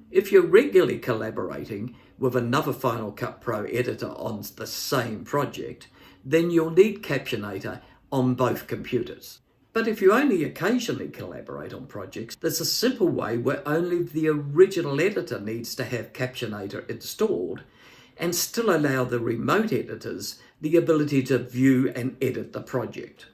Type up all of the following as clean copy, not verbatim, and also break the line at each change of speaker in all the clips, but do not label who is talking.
If you're regularly collaborating with another Final Cut Pro editor on the same project, then you'll need Captionator on both computers. But if you only occasionally collaborate on projects, there's a simple way where only the original editor needs to have Captionator installed and still allow the remote editors the ability to view and edit the project.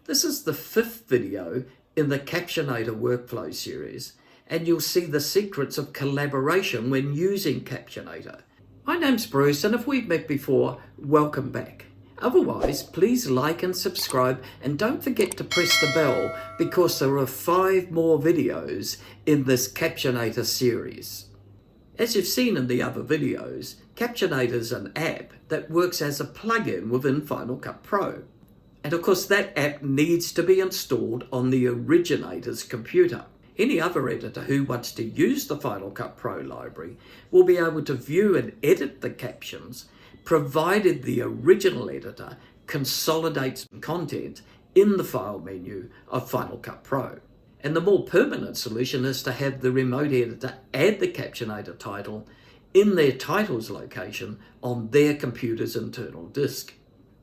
This is the 5th video in the Captionator workflow series, and you'll see the secrets of collaboration when using Captionator. My name's Bruce, and if we've met before, welcome back. Otherwise, please like and subscribe, and don't forget to press the bell because there are 5 more videos in this Captionator series. As you've seen in the other videos, Captionator is an app that works as a plugin within Final Cut Pro. And of course that app needs to be installed on the originator's computer. Any other editor who wants to use the Final Cut Pro library will be able to view and edit the captions, provided the original editor consolidates content in the file menu of Final Cut Pro. And the more permanent solution is to have the remote editor add the Captionator title in their titles location on their computer's internal disk.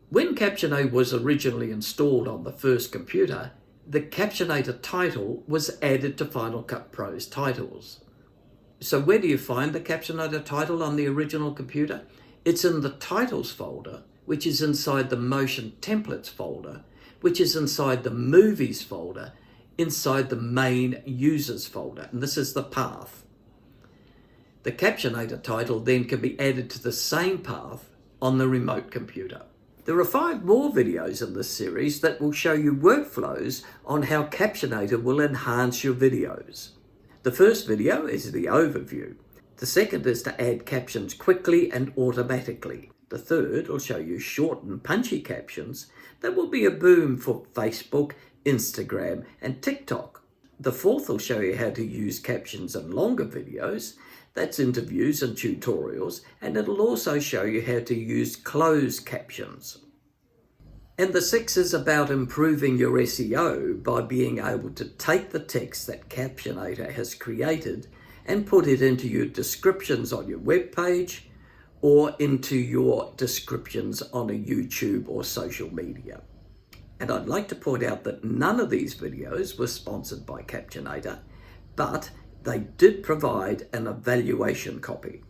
When Captionator was originally installed on the first computer, the Captionator title was added to Final Cut Pro's titles. So where do you find the Captionator title on the original computer? It's in the Titles folder, which is inside the Motion Templates folder, which is inside the Movies folder, inside the Main Users folder, and this is the path. The Captionator title then can be added to the same path on the remote computer. There are 5 more videos in this series that will show you workflows on how Captionator will enhance your videos. The first video is the overview. The second is to add captions quickly and automatically. The third will show you short and punchy captions that will be a boom for Facebook, Instagram and TikTok. The fourth will show you how to use captions in longer videos. That's interviews and tutorials, and it'll also show you how to use closed captions. And the 6th is about improving your SEO by being able to take the text that Captionator has created and put it into your descriptions on your web page or into your descriptions on a YouTube or social media. And I'd like to point out that none of these videos were sponsored by Captionator, but they did provide an evaluation copy.